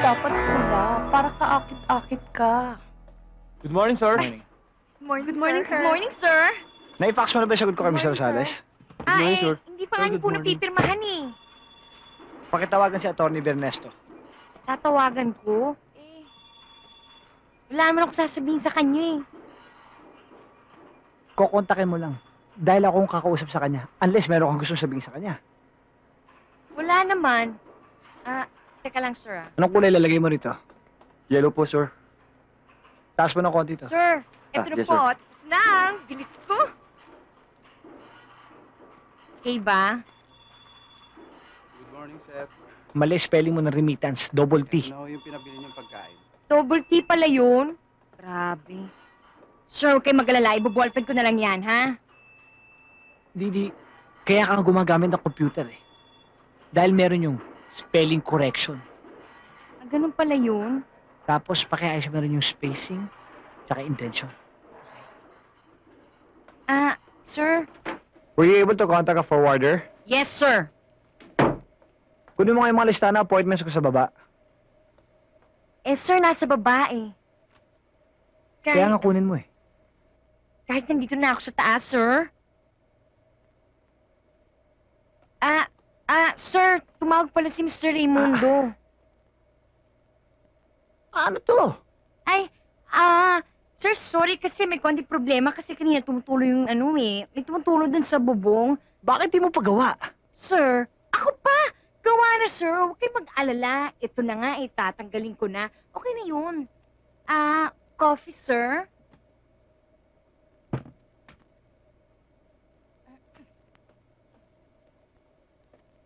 dapat pula para kaakit-akit ka. Good morning, sir. Good morning, sir. Nai-fax mo na ba yung sagot ko kay Mr. Rosales? morning, sir. Hindi pa nga Sir, niyo po good morning. napipirmahan eh. Pakitawagan si Atty. Bernesto. Tatawagan ko. Wala naman ako sasabihin sa kanya eh. Kukontakin mo lang. Dahil ako ang kakausap sa kanya. Unless meron kang gusto sabihin sa kanya. Wala naman. Teka lang, sir. Anong kulay lalagay mo rito? Yellow po, sir. Taas mo ng konti to. Sir, eto na yes, po. sir. Tapos lang. Bilis ko. Okay ba? Good morning, Seth. Mali spelling mo ng remittance. Double T. Ano yung pinabili niyong pagkain? Double T pala yun? Grabe. Sir, huwag kayo mag-alala. Ibo-ballpen ko na lang yan, ha? Didi, kaya ka gumagamit ng computer eh. Dahil meron yung spelling correction. Ganun pala yun? Tapos pakiayos mo rin yung spacing tsaka intention. Sir? Were you able to contact a forwarder? Yes, sir. Kunin mo nga yung mga listahan na appointments ko sa baba. Sir, nasa babae. Kaya nga kunin mo eh. Kahit nandito na ako sa taas, sir. Sir, tumawag pala si Mr. Raimundo. Ano to? Sir, sorry kasi may konting problema kasi kanina tumutulo yung may tumutulo dun sa bubong. Bakit di mo pagawa? Sir, ako pa! Gawa na, sir. Huwag kayong mag-alala. Ito na nga, tatanggalin ko na. Okay na yun. Coffee, sir?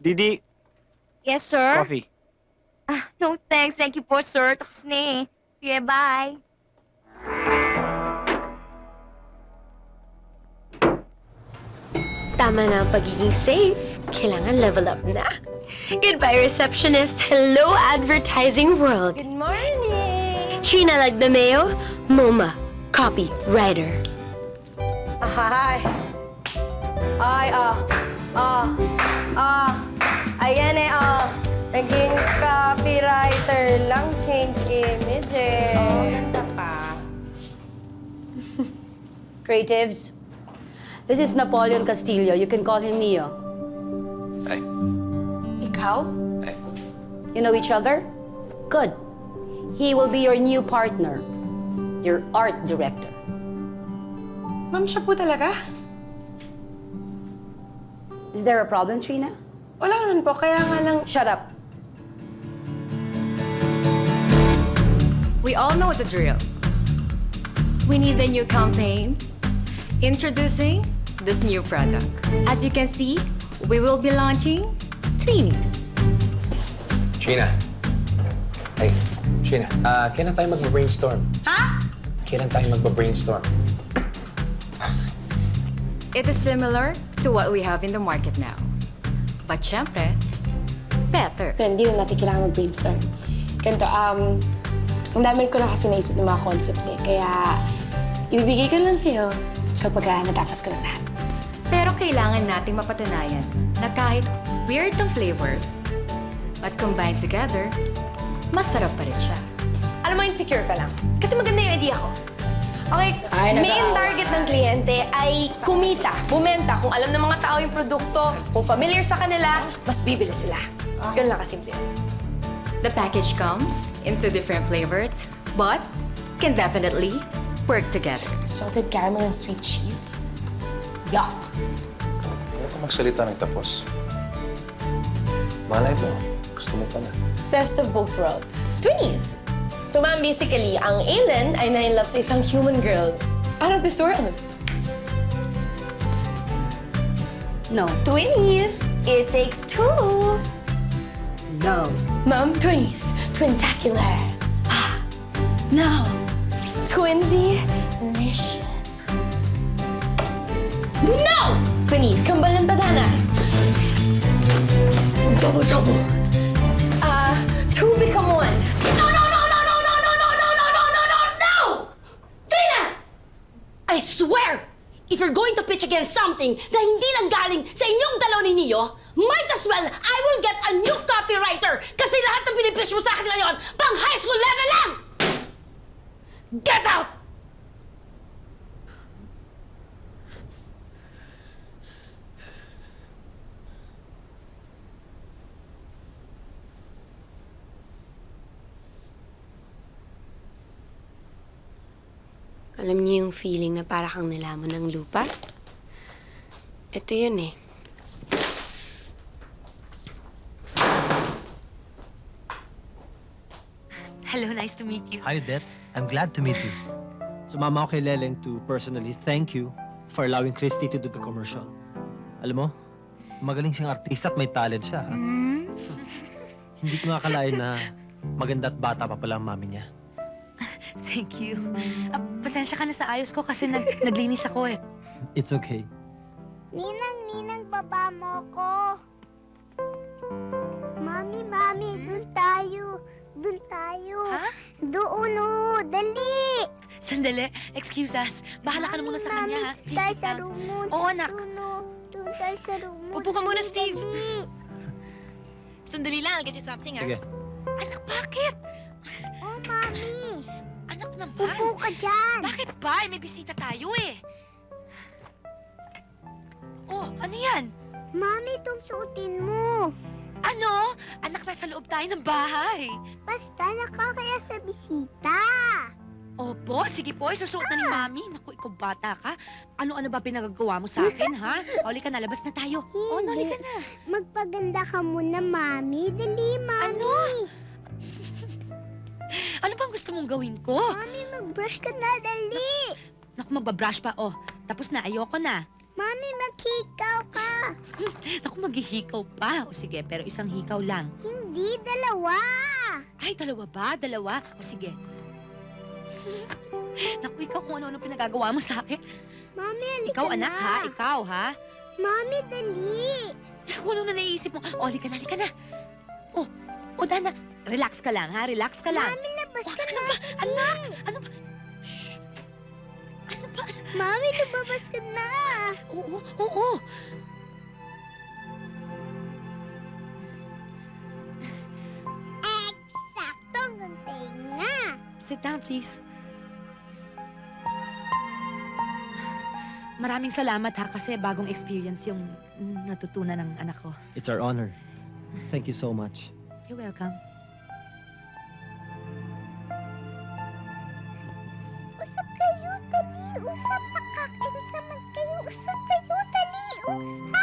Didi, Yes, sir? coffee. No, thanks. Thank you po, sir. Tapos na eh. Sige, bye. Tama na ang pagiging safe. Kailangan level up na. Goodbye, receptionist. Hello, advertising world. Good morning! China Lagdameo, MoMA, copywriter. Ay! Ayan naging copywriter lang, change image eh. Ganda pa. Creatives, this is Napoleon Castillo. You can call him Neo. Ay. Ikaw? Ay. You know each other? Good. He will be your new partner, your art director. Ma'am, siya po talaga? Is there a problem, Trina? Wala naman po, kaya nga lang... Shut up. We all know the drill. We need a new campaign. Introducing this new product. As you can see, we will be launching Tweenies. Sheena. Hey, Sheena. Kailan tayo magba-brainstorm? Ha? Kailan tayo magba-brainstorm? It is similar to what we have in the market now. But syempre, better. Pero hindi na natin kailangan mag-brainstorm. Ganito, ang dami ko na kasi naisip ng mga concepts eh. Kaya, ibibigay ko lang sa'yo sa pagka natapos ko na lahat. Pero kailangan nating mapatunayan na kahit weird ang flavors, but combined together, masarap pa rin siya. Alam mo, insecure ka lang. Kasi maganda yung idea ko. Okay, Ay, main nag-aawa. target ng kliyente ay kumita, bumenta. Kung alam ng mga tao yung produkto, kung familiar sa kanila, mas bibili sila. Ganun lang kasimple. The package comes in 2 different flavors, but can definitely work together. Salted caramel and sweet cheese. Yuck! Huwag ka magsalita ng tapos. Malay mo, gusto mo pala. Best of both worlds. Twinnies! So, ma'am, basically, ang alien ay na-in-love sa isang human girl out of this world. No. Twinnies! It takes two! No. Ma'am, twinnies. Twintacular. No. Twinsy-licious. No! Twinnies, kambal ng tadhana. Double. Two become one. No! I swear, if if you're going to pitch against something na hindi lang galing sa inyong dalaw ni Neo, might as well I will get a new copywriter kasi lahat ng pinipitch mo sa akin ngayon pang high school level lang! Get out! Alam niyo yung feeling na para kang nilamon ng lupa? Ito yun eh. Hello, nice to meet you. Hi, Odette. I'm glad to meet you. Sumama ako kay Leleng to personally thank you for allowing Christy to do the commercial. Alam mo, magaling siyang artista at may talent siya. Ha? Hindi ko nga akalain na maganda at bata pa pala ang mami niya. Thank you. Pasensya ka na sa ayos ko kasi naglinis ako eh. It's okay. Ninang, baba mo ko. Mami, dun tayo. Dun tayo. Ha? Doon, dali. Sandali, excuse us. Bahala ka na muna sa kanya, ha? Mami, tayo Please, sa sit down. room mo. Oo, anak. Doon tayo sa room mo. Upo ka muna, Dali, Steve. dali. Sandali lang, I'll get you something, ha? Sige. Anak, bakit? Oh, Mami. Anak naman. Upo ka dyan. Bakit ba? May bisita tayo eh. Oh, ano yan? Mami, itong suotin mo. Ano? Anak, nasa loob tayo ng bahay. Basta nakakaya sa bisita. Opo, sige po, isusuot na ni Mami. Naku, ikaw bata ka. Ano-ano ba pinagagawa mo sa akin, ha? Oli ka na, labas na tayo. Oh, noli ka na. Magpaganda ka muna, Mami. Dali, Mami. Ano bang gusto mong gawin ko? Mami, mag-brush ka na, dali. Naku, magbabrush pa. Oh, tapos na, ayoko na. Mami, maghikaw ka. Naku, maghihikaw pa. O sige, pero isang hikaw lang. Hindi, dalawa. Ay, dalawa ba? Dalawa? O sige. Naku, ikaw kung ano-ano pinagagawa mo sa akin. Mami, halika Ikaw, na. anak, ha? Ikaw, ha? Mami, dali. Kung ano na naisip mo. O, halika na. O, Dana, relax ka lang, ha? Relax ka lang. Mami, labas Oh, ka ano na. ba? Anak! Ano ba? Shh! Ano ba? Mami, lumabas ka na. Oo. Eksakto ang tenga. Sit down, please. Maraming salamat ha kasi bagong experience yung natutunan ng anak ko. It's our honor. Thank you so much. You're welcome. Usap kayo, dali. Usap, nakakainis naman kayo. Usap kayo, dali. Usap.